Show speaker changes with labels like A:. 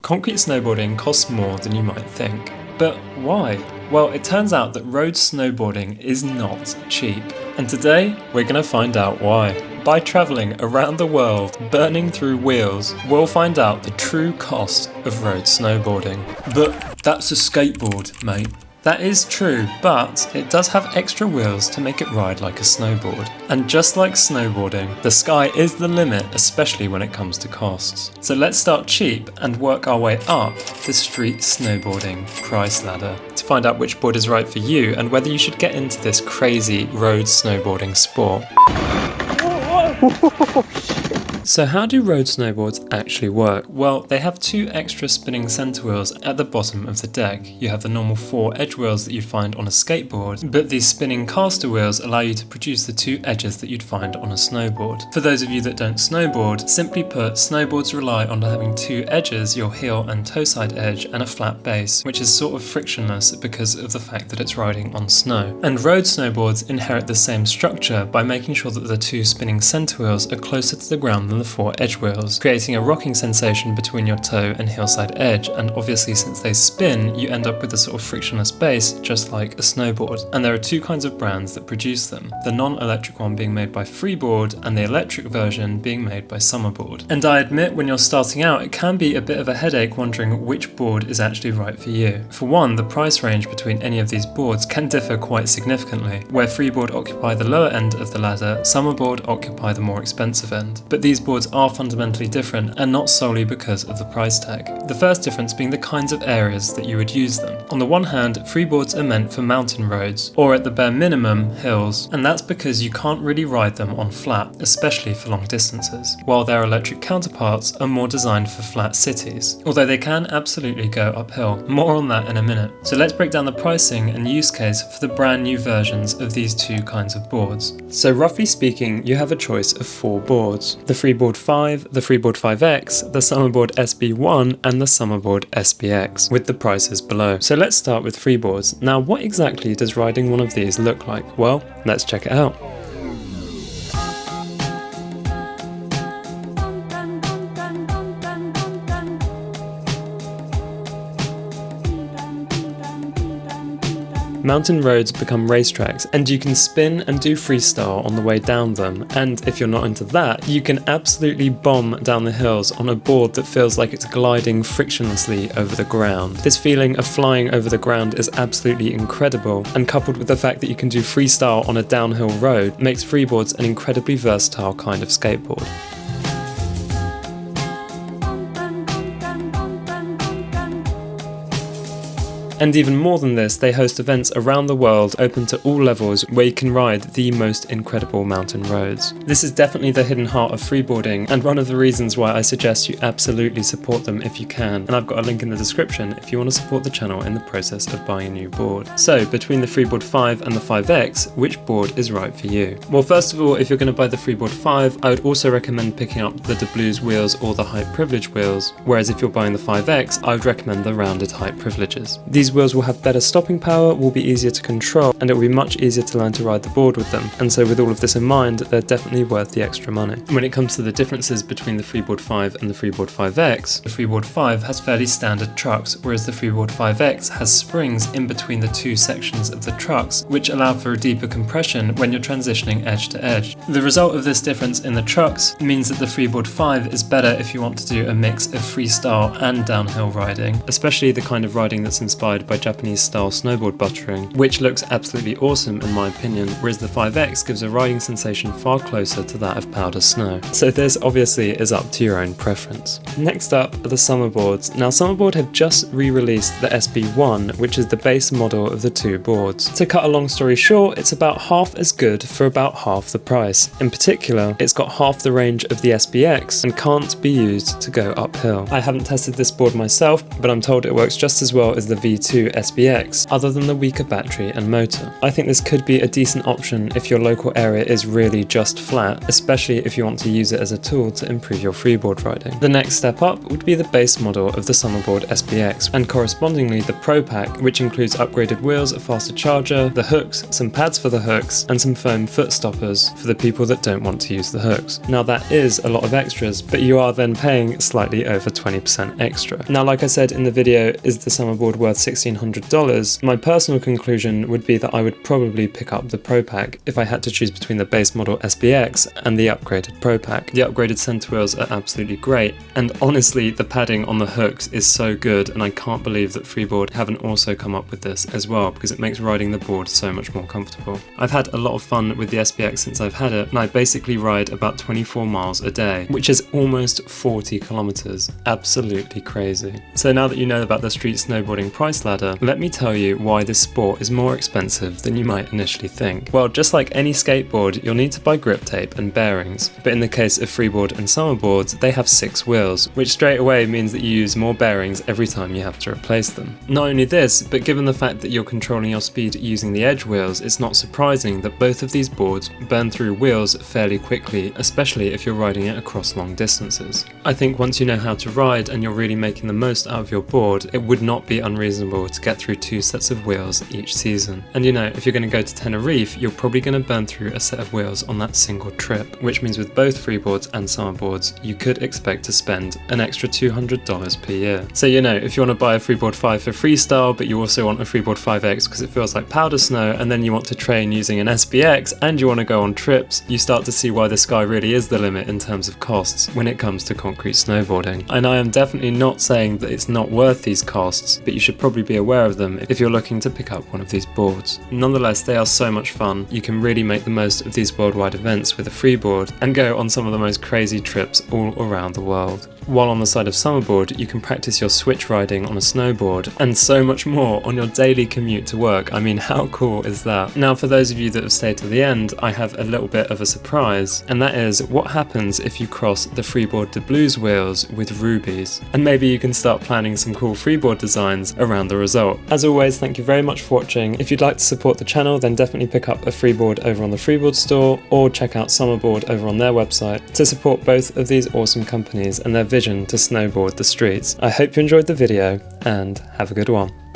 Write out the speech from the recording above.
A: concrete snowboarding costs more than you might think. But why? Well, it turns out that road snowboarding is not cheap. And today, we're going to find out why. By travelling around the world, burning through wheels, we'll find out the true cost of road snowboarding. But that's a skateboard, mate. That is true, but it does have extra wheels to make it ride like a snowboard. And just like snowboarding, the sky is the limit, especially when it comes to costs. So let's start cheap and work our way up the street snowboarding price ladder to find out which board is right for you and whether you should get into this crazy road snowboarding sport. So how do road snowboards actually work? Well, they have two extra spinning centre wheels at the bottom of the deck. You have the normal 4 edge wheels that you'd find on a skateboard, but these spinning caster wheels allow you to produce the 2 edges that you'd find on a snowboard. For those of you that don't snowboard, simply put, snowboards rely on having 2 edges, your heel and toe side edge, and a flat base, which is sort of frictionless because of the fact that it's riding on snow. And road snowboards inherit the same structure by making sure that the 2 spinning centre wheels are closer to the ground than the 4 edge wheels, creating a rocking sensation between your toe and heel side edge, and obviously since they spin, you end up with a sort of frictionless base, just like a snowboard. And there are 2 kinds of brands that produce them, the non-electric one being made by Freebord, and the electric version being made by Summerboard. And I admit, when you're starting out, it can be a bit of a headache wondering which board is actually right for you. For one, the price range between any of these boards can differ quite significantly. Where Freebord occupy the lower end of the ladder, Summerboard occupy the more expensive end. But these boards are fundamentally different, and not solely because of the price tag. The first difference being the kinds of areas that you would use them. On the one hand, freeboards are meant for mountain roads, or at the bare minimum, hills, and that's because you can't really ride them on flat, especially for long distances, while their electric counterparts are more designed for flat cities, although they can absolutely go uphill. More on that in a minute. So let's break down the pricing and use case for the brand new versions of these 2 kinds of boards. So roughly speaking, you have a choice of 4 boards. The Freebord 5, the Freebord 5X, the Summerboard SB1 and the Summerboard SBX, with the prices below. So let's start with freeboards. Now what exactly does riding one of these look like? Well, let's check it out. Mountain roads become racetracks, and you can spin and do freestyle on the way down them, and if you're not into that, you can absolutely bomb down the hills on a board that feels like it's gliding frictionlessly over the ground. This feeling of flying over the ground is absolutely incredible, and coupled with the fact that you can do freestyle on a downhill road, makes freeboards an incredibly versatile kind of skateboard. And even more than this, they host events around the world open to all levels where you can ride the most incredible mountain roads. This is definitely the hidden heart of freeboarding, and one of the reasons why I suggest you absolutely support them if you can, and I've got a link in the description if you want to support the channel in the process of buying a new board. So between the Freebord 5 and the 5X, which board is right for you? Well, first of all, if you're going to buy the Freebord 5, I would also recommend picking up the Blues wheels or the height privilege wheels, whereas if you're buying the 5X, I would recommend the rounded height privileges. These wheels will have better stopping power, will be easier to control, and it will be much easier to learn to ride the board with them. And so with all of this in mind, they're definitely worth the extra money. When it comes to the differences between the Freebord 5 and the Freebord 5X, the Freebord 5 has fairly standard trucks, whereas the Freebord 5X has springs in between the 2 sections of the trucks, which allow for a deeper compression when you're transitioning edge to edge. The result of this difference in the trucks means that the Freebord 5 is better if you want to do a mix of freestyle and downhill riding, especially the kind of riding that's inspired by Japanese style snowboard buttering, which looks absolutely awesome in my opinion, whereas the 5X gives a riding sensation far closer to that of powder snow. So this obviously is up to your own preference. Next up are the Summerboards. Now Summerboard have just re-released the SB1, which is the base model of the 2 boards. To cut a long story short, it's about half as good for about half the price. In particular, it's got half the range of the SBX and can't be used to go uphill. I haven't tested this board myself, but I'm told it works just as well as the V2 22 SBX, other than the weaker battery and motor. I think this could be a decent option if your local area is really just flat, especially if you want to use it as a tool to improve your freeboard riding. The next step up would be the base model of the Summerboard SBX, and correspondingly the Pro Pack, which includes upgraded wheels, a faster charger, the hooks, some pads for the hooks, and some foam foot stoppers for the people that don't want to use the hooks. Now that is a lot of extras, but you are then paying slightly over 20% extra. Now, like I said in the video, is the Summerboard worth $1,600? My personal conclusion would be that I would probably pick up the Pro Pack if I had to choose between the base model SBX and the upgraded Pro Pack. The upgraded center wheels are absolutely great, and honestly the padding on the hooks is so good, and I can't believe that Freeboard haven't also come up with this as well, because it makes riding the board so much more comfortable. I've had a lot of fun with the SBX since I've had it, and I basically ride about 24 miles a day, which is almost 40 kilometers. Absolutely crazy. So now that you know about the street snowboarding price ladder, let me tell you why this sport is more expensive than you might initially think. Well, just like any skateboard, you'll need to buy grip tape and bearings, but in the case of Freeboard and Summerboards, they have 6 wheels, which straight away means that you use more bearings every time you have to replace them. Not only this, but given the fact that you're controlling your speed using the edge wheels, it's not surprising that both of these boards burn through wheels fairly quickly, especially if you're riding it across long distances. I think once you know how to ride and you're really making the most out of your board, it would not be unreasonable to get through 2 sets of wheels each season. And you know, if you're going to go to Tenerife, you're probably going to burn through a set of wheels on that single trip, which means with both Freeboards and Summerboards, you could expect to spend an extra $200 per year. So you know, if you want to buy a Freeboard 5 for freestyle, but you also want a Freeboard 5X because it feels like powder snow, and then you want to train using an SBX and you want to go on trips, you start to see why the sky really is the limit in terms of costs when it comes to concrete snowboarding. And I am definitely not saying that it's not worth these costs, but you should probably be aware of them if you're looking to pick up one of these boards. Nonetheless, they are so much fun. You can really make the most of these worldwide events with a Freeboard and go on some of the most crazy trips all around the world. While on the side of Summerboard, you can practice your switch riding on a snowboard and so much more on your daily commute to work. I mean, how cool is that? Now, for those of you that have stayed to the end, I have a little bit of a surprise, and that is what happens if you cross the Freeboard to Blues wheels with rubies. And maybe you can start planning some cool Freeboard designs around the result. As always, thank you very much for watching. If you'd like to support the channel, then definitely pick up a Freeboard over on the Freeboard store, or check out Summerboard over on their website to support both of these awesome companies and their vision to snowboard the streets. I hope you enjoyed the video, and have a good one.